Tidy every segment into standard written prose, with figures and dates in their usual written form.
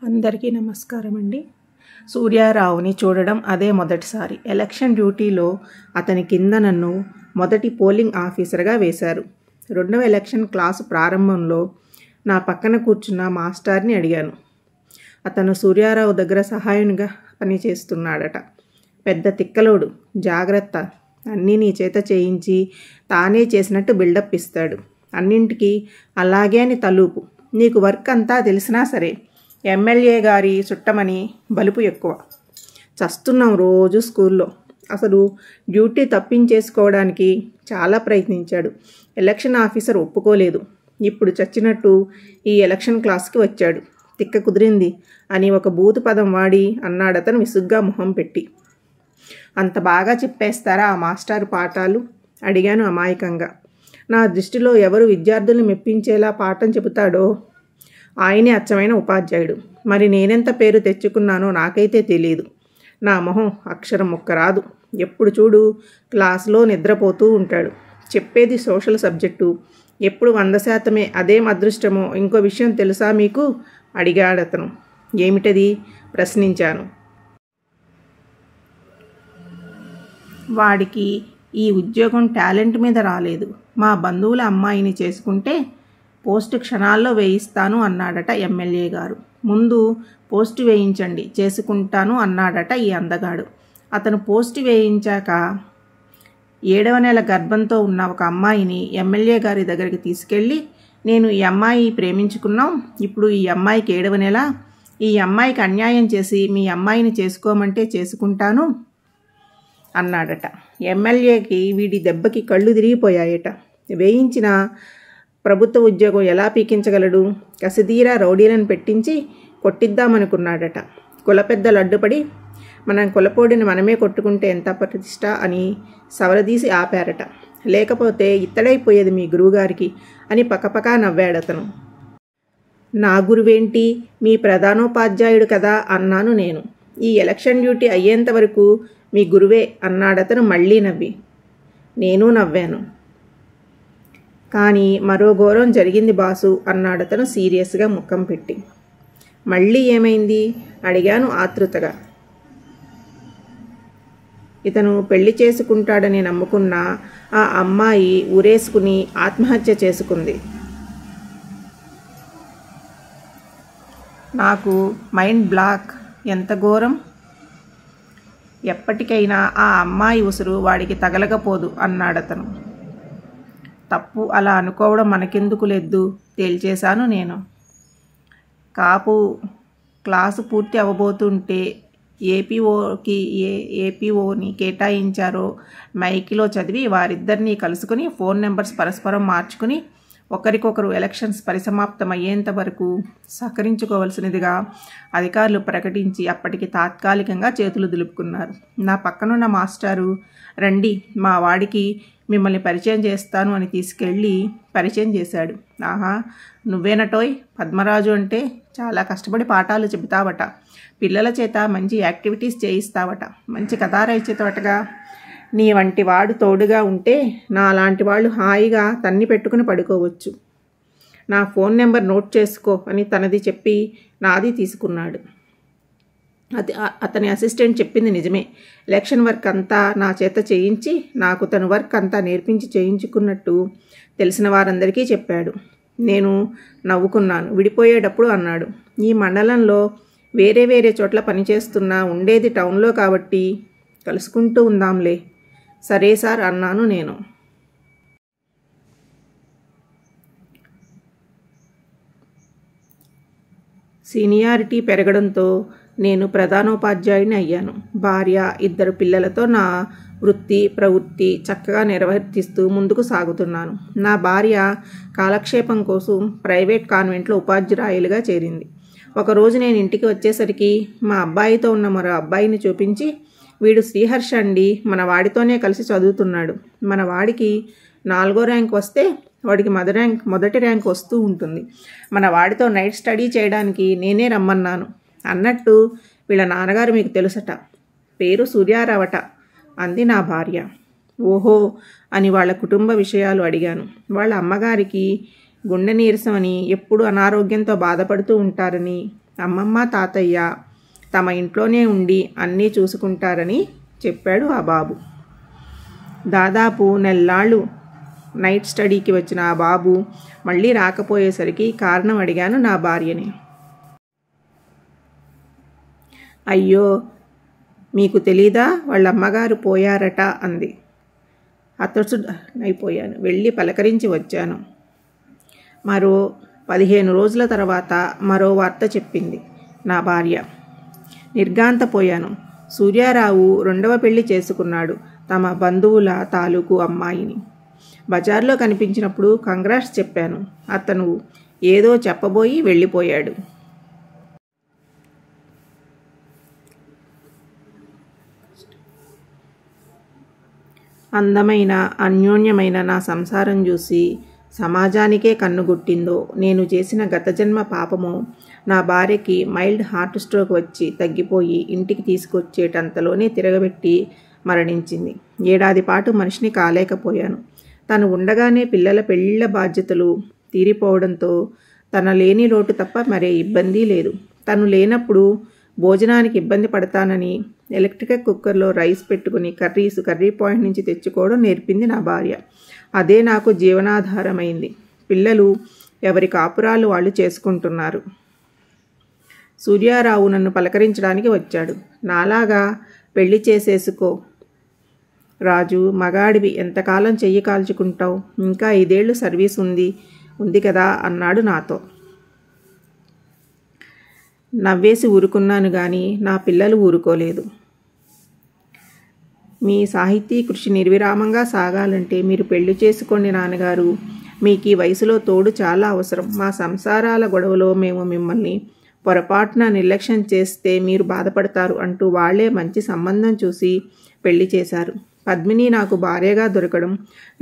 అందరికీ నమస్కారం అండి. సూర్యారావుని చూడడం అదే మొదటిసారి. ఎలక్షన్ డ్యూటీలో అతని కింద నన్ను మొదటి పోలింగ్ ఆఫీసర్గా వేశారు. రెండవ ఎలక్షన్ క్లాసు ప్రారంభంలో నా పక్కన కూర్చున్న మాస్టర్ని అడిగాను. అతను సూర్యారావు దగ్గర సహాయునిగా పనిచేస్తున్నాడట. పెద్ద తిక్కలోడు, జాగ్రత్త, అన్నీ నీ చేత చేయించి తానే చేసినట్టు బిల్డప్ ఇస్తాడు. అన్నింటికీ అలాగే అని తలూపు. నీకు వర్క్ అంతా తెలిసినా సరే ఎమ్మెల్యే గారి చుట్టమని బలుపు ఎక్కువ. చస్తున్నాం రోజు స్కూల్లో. అసలు డ్యూటీ తప్పించేసుకోవడానికి చాలా ప్రయత్నించాడు. ఎలక్షన్ ఆఫీసర్ ఒప్పుకోలేదు. ఇప్పుడు చచ్చినట్టు ఈ ఎలక్షన్ క్లాస్కి వచ్చాడు. తిక్క కుదిరింది అని ఒక బూతు పదం వాడి అన్నాడతను విసుగ్గా మొహం పెట్టి. అంత బాగా చెప్పేస్తారా ఆ మాస్టారు పాఠాలు? అడిగాను అమాయకంగా. నా దృష్టిలో ఎవరు విద్యార్థులను మెప్పించేలా పాఠం చెబుతాడో ఆయనే అచ్చమైన ఉపాధ్యాయుడు. మరి నేనెంత పేరు తెచ్చుకున్నానో నాకైతే తెలియదు. నా మొహం అక్షరం ముక్కరాదు. ఎప్పుడు చూడు క్లాసులో నిద్రపోతూ ఉంటాడు. చెప్పేది సోషల్ సబ్జెక్టు. ఎప్పుడు 100%. అదేం అదృష్టమో. ఇంకో విషయం తెలుసా మీకు? అడిగాడతను. ఏమిటది? ప్రశ్నించాను. వాడికి ఈ ఉద్యోగం టాలెంట్ మీద రాలేదు. మా బంధువుల అమ్మాయిని చేసుకుంటే పోస్టు క్షణాల్లో వేయిస్తాను అన్నాడట ఎమ్మెల్యే గారు. ముందు పోస్టు వేయించండి, చేసుకుంటాను అన్నాడట ఈ అందగాడు. అతను పోస్టు వేయించాక 7వ నెల గర్భంతో ఉన్న ఒక అమ్మాయిని ఎమ్మెల్యే గారి దగ్గరికి తీసుకెళ్ళి, నేను ఈ అమ్మాయి ప్రేమించుకున్నాం, ఇప్పుడు ఈ అమ్మాయికి 7వ నెల, ఈ అమ్మాయికి అన్యాయం చేసి మీ అమ్మాయిని చేసుకోమంటే చేసుకుంటాను అన్నాడట. ఎమ్మెల్యేకి వీడి దెబ్బకి కళ్ళు తిరిగిపోయాయట. వేయించిన ప్రభుత్వ ఉద్యోగం ఎలా పీకించగలడు? కసిదీరా రౌడీలను పెట్టించి కొట్టిద్దామనుకున్నాడట. కులపెద్దలు అడ్డుపడి మనం కులపోడిని మనమే కొట్టుకుంటే ఎంత ప్రతిష్ట అని సవరదీసి ఆపారట. లేకపోతే ఇత్తడైపోయేది మీ గురువుగారికి అని పకపకా నవ్వాడతను. నా గురువేంటి? మీ ప్రధానోపాధ్యాయుడు కదా అన్నాను నేను. ఈ ఎలక్షన్ డ్యూటీ అయ్యేంత వరకు మీ గురువే అన్నాడతను మళ్ళీ నవ్వి. నేను నవ్వాను. కానీ మరో ఘోరం జరిగింది బాసు అన్నాడతను సీరియస్గా ముఖం పెట్టి. మళ్ళీ ఏమైంది? అడిగాను ఆతృతగా. ఇతను పెళ్లి చేసుకుంటాడని నమ్ముకున్న ఆ అమ్మాయి ఊరేసుకుని ఆత్మహత్య చేసుకుంది. నాకు మైండ్ బ్లాక్. ఎంత ఘోరం! ఎప్పటికైనా ఆ అమ్మాయి ఉసురు వాడికి తగలకపోదు అన్నాడతను. తప్పు అలా అనుకోవడం మనకెందుకు లేదు తేల్చేశాను నేను. కాపు క్లాసు పూర్తి అవ్వబోతుంటే ఏపీఓని కేటాయించారో మైకిలో చదివి వారిద్దరినీ కలుసుకుని ఫోన్ నెంబర్స్ పరస్పరం మార్చుకుని ఒకరికొకరు ఎలక్షన్స్ పరిసమాప్తమయ్యేంత వరకు సహకరించుకోవలసినదిగా అధికారులు ప్రకటించి అప్పటికి తాత్కాలికంగా చేతులు దులుపుకున్నారు. నా పక్కనున్న మాస్టారు, రండి మా వాడికి మిమ్మల్ని పరిచయం చేస్తాను అని తీసుకెళ్ళి పరిచయం చేశాడు. ఆహా, నువ్వేనటోయ్ పద్మరాజు అంటే? చాలా కష్టపడి పాఠాలు చెబుతావట, పిల్లల చేత మంచి యాక్టివిటీస్ చేయిస్తావట, మంచి కథా రచయితవటగా. నీ వంటి వాడు తోడుగా ఉంటే నా లాంటి వాళ్ళు హాయిగా తన్ని పెట్టుకుని పడుకోవచ్చు. నా ఫోన్ నెంబర్ నోట్ చేసుకో అని తనది చెప్పి నాది తీసుకున్నాడు. అతని అసిస్టెంట్ చెప్పింది నిజమే. ఎలక్షన్ వర్క్ అంతా నా చేత చేయించి నాకు తన వర్క్ అంతా నేర్పించి చేయించుకున్నట్టు తెలిసిన వారందరికీ చెప్పాడు. నేను నవ్వుకున్నాను. విడిపోయేటప్పుడు అన్నాడు, ఈ మండలంలో వేరే వేరే చోట్ల పనిచేస్తున్నా ఉండేది టౌన్లో కాబట్టి కలుసుకుంటూ ఉందాంలే. సరే సార్ అన్నాను నేను. సీనియారిటీ పెరగడంతో నేను ప్రధానోపాధ్యాయుని అయ్యాను. భార్య, 2 పిల్లలతో నా వృత్తి ప్రవృత్తి చక్కగా నిర్వర్తిస్తూ ముందుకు సాగుతున్నాను. నా భార్య కాలక్షేపం కోసం ప్రైవేట్ కాన్వెంట్లో ఉపాధ్యాయులుగా చేరింది. ఒకరోజు నేను ఇంటికి వచ్చేసరికి మా అబ్బాయితో ఉన్న మరో అబ్బాయిని చూపించి, వీడు శ్రీహర్ష అండి, మన వాడితోనే కలిసి చదువుతున్నాడు. మన వాడికి 4వ ర్యాంక్ వస్తే వాడికి మొదటి ర్యాంక్ వస్తూ ఉంటుంది. మన వాడితో నైట్ స్టడీ చేయడానికి నేనే రమ్మన్నాను. అన్నట్టు వీళ్ళ నాన్నగారు మీకు తెలుసట, పేరు సూర్యారావట అంది నా భార్య. ఓహో అని వాళ్ళ కుటుంబ విషయాలు అడిగాను. వాళ్ళ అమ్మగారికి గుండె నీరసం అని, ఎప్పుడు అనారోగ్యంతో బాధపడుతూ ఉంటారని, అమ్మమ్మ తాతయ్య తమ ఇంట్లోనే ఉండి అన్నీ చూసుకుంటారని చెప్పాడు ఆ బాబు. దాదాపు నెల్లాళ్ళు నైట్ స్టడీకి వచ్చిన ఆ బాబు మళ్ళీ రాకపోయేసరికి కారణం అడిగాను నా భార్యని. అయ్యో, మీకు తెలీదా, వాళ్ళ అమ్మగారు పోయారట అంది. అయిపోయాను. వెళ్ళి పలకరించి వచ్చాను. మరో 15 రోజుల తర్వాత మరో వార్త చెప్పింది నా భార్య. నిర్ఘాంతపోయాను. సూర్యారావు 2వ పెళ్లి చేసుకున్నాడు, తమ బంధువుల తాలూకు అమ్మాయిని. బజార్లో కనిపించినప్పుడు కంగ్రాట్స్ చెప్పాను. అతను ఏదో చెప్పబోయి వెళ్ళిపోయాడు. అందమైన అన్యోన్యమైన నా సంసారం చూసి సమాజానికే కన్నుగుట్టిందో, నేను చేసిన గత జన్మ పాపమో, నా భార్యకి మైల్డ్ హార్ట్ స్ట్రోక్ వచ్చి తగ్గిపోయి ఇంటికి తీసుకొచ్చేటంతలోనే తిరగబెట్టి మరణించింది. 1 ఏడాది పాటు మనిషిని కాలేకపోయాను. తను ఉండగానే పిల్లల పెళ్ళిళ్ళ బాధ్యతలు తీరిపోవడంతో తన లేని లోటు తప్ప మరే ఇబ్బంది లేదు. తను లేనప్పుడు భోజనానికి ఇబ్బంది పడతానని ఎలక్ట్రికల్ కుక్కర్లో రైస్ పెట్టుకుని కర్రీ పాయింట్ నుంచి తెచ్చుకోవడం నేర్పింది నా భార్య. అదే నాకు జీవనాధారమైంది. పిల్లలు ఎవరి కాపురాలు వాళ్ళు చేసుకుంటున్నారు. సూర్యారావు నన్ను పలకరించడానికి వచ్చాడు. నాలాగా పెళ్లి చేసేసుకో రాజు, మగాడివి, ఎంతకాలం చెయ్యి కాల్చుకుంటావు, ఇంకా 5 ఏళ్ళు సర్వీస్ ఉంది కదా అన్నాడు నాతో. నవ్వేసి ఊరుకున్నాను కానీ నా పిల్లలు ఊరుకోలేదు. మీ సాహితీ కృషి నిర్విరామంగా సాగాలంటే మీరు పెళ్లి చేసుకోండి నాన్నగారు. మీకు ఈ వయసులో తోడు చాలా అవసరం. మా సంసారాల గొడవలో మేము మిమ్మల్ని పొరపాటున నిర్లక్ష్యం చేస్తే మీరు బాధపడతారు అంటూ వాళ్లే మంచి సంబంధం చూసి పెళ్లి చేశారు. పద్మిని నాకు భార్యగా దొరకడం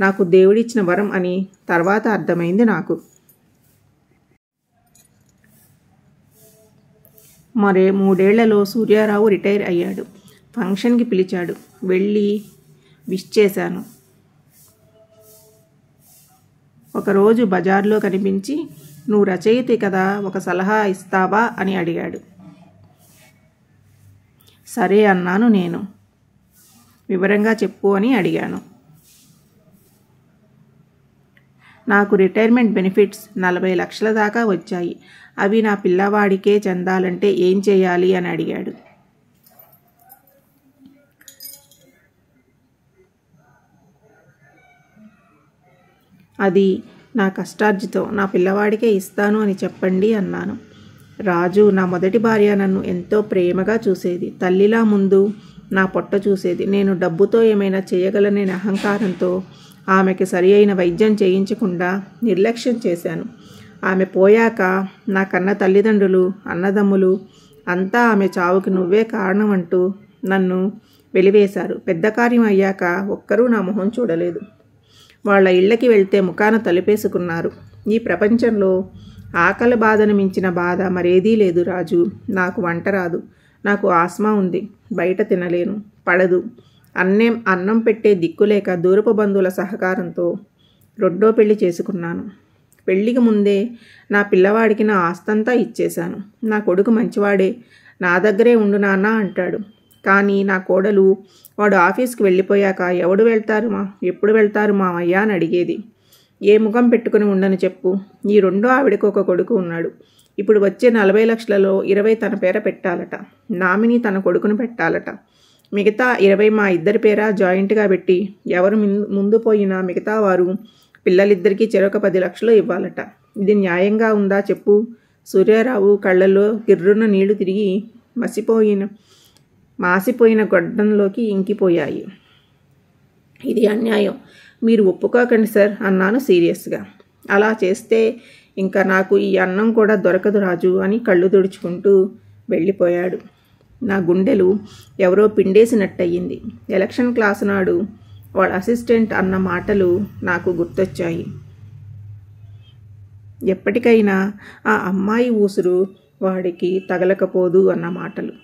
నాకు దేవుడిచ్చిన వరం అని తర్వాత అర్థమైంది నాకు. మరే 3 ఏళ్లలో సూర్యారావు రిటైర్ అయ్యాడు. ఫంక్షన్కి పిలిచాడు. వెళ్ళి విష్ చేశాను. ఒకరోజు బజార్లో కనిపించి, నువ్వు రచయిత కదా, ఒక సలహా ఇస్తావా అని అడిగాడు. సరే అన్నాను నేను. వివరంగా చెప్పు అని అడిగాను. నాకు రిటైర్మెంట్ బెనిఫిట్స్ 40 లక్షల దాకా వచ్చాయి. అవి నా పిల్లవాడికే చెందాలంటే ఏం చేయాలి అని అడిగాడు. అది నా కష్టార్జితం, నా పిల్లవాడికే ఇస్తాను అని చెప్పండి అన్నాను. రాజు, నా మొదటి భార్య నన్ను ఎంతో ప్రేమగా చూసేది. తల్లిలా ముందు నా పొట్ట చూసేది. నేను డబ్బుతో ఏమైనా చేయగలననే అహంకారంతో ఆమెకి సరి అయిన వైద్యం చేయించకుండా నిర్లక్ష్యం చేశాను. ఆమె పోయాక నా కన్న తల్లిదండ్రులు, అన్నదమ్ములు అంతా ఆమె చావుకి నువ్వే కారణం అంటూ నన్ను వెలివేశారు. పెద్ద కార్యం అయ్యాక ఒక్కరూ నా మొహం చూడలేదు. వాళ్ళ ఇళ్ళకి వెళ్తే ముఖాన తలుపేసుకున్నారు. ఈ ప్రపంచంలో ఆకలి బాధను మించిన బాధ మరేదీ లేదు రాజు. నాకు వంట రాదు. నాకు ఆస్మా ఉంది. బయట తినలేను, పడదు. అన్నం పెట్టే దిక్కులేక దూరపు బంధువుల సహకారంతో 2వ పెళ్లి చేసుకున్నాను. పెళ్లికి ముందే నా పిల్లవాడికి నా ఆస్తంతా ఇచ్చేశాను. నా కొడుకు మంచివాడే, నా దగ్గరే ఉండు నాన్న అంటాడు. కానీ నా కోడలు వాడు ఆఫీస్కి వెళ్ళిపోయాక ఎప్పుడు వెళ్తారు మామయ్య అని అడిగేది. ఏ ముఖం పెట్టుకుని ఉండను చెప్పు. ఈ 2వ ఆవిడకు ఒక కొడుకు ఉన్నాడు. ఇప్పుడు వచ్చే 40 లక్షలలో 20 తన పేర పెట్టాలట. నామిని తన కొడుకును పెట్టాలట. మిగతా 20 మా ఇద్దరి పేర జాయింట్గా పెట్టి ఎవరు ముందు పోయినా మిగతా వారు పిల్లలిద్దరికీ చెరొక 10 లక్షలు ఇవ్వాలట. ఇది న్యాయంగా ఉందా చెప్పు. సూర్యారావు కళ్ళల్లో గిర్రున నీళ్లు తిరిగి మాసిపోయిన గొడ్డంలోకి ఇంకిపోయాయి. ఇది అన్యాయం, మీరు ఒప్పుకోకండి సార్ అన్నాను సీరియస్గా. అలా చేస్తే ఇంకా నాకు ఈ అన్నం కూడా దొరకదు రాజు అని కళ్ళు తుడుచుకుంటూ వెళ్ళిపోయాడు. నా గుండెలు ఎవరో పిండేసినట్టయింది. ఎలక్షన్ క్లాసు నాడు వాళ్ళ అసిస్టెంట్ అన్న మాటలు నాకు గుర్తొచ్చాయి. ఎప్పటికైనా ఆ అమ్మాయి ఊసురు వాడికి తగలకపోదు అన్న మాటలు.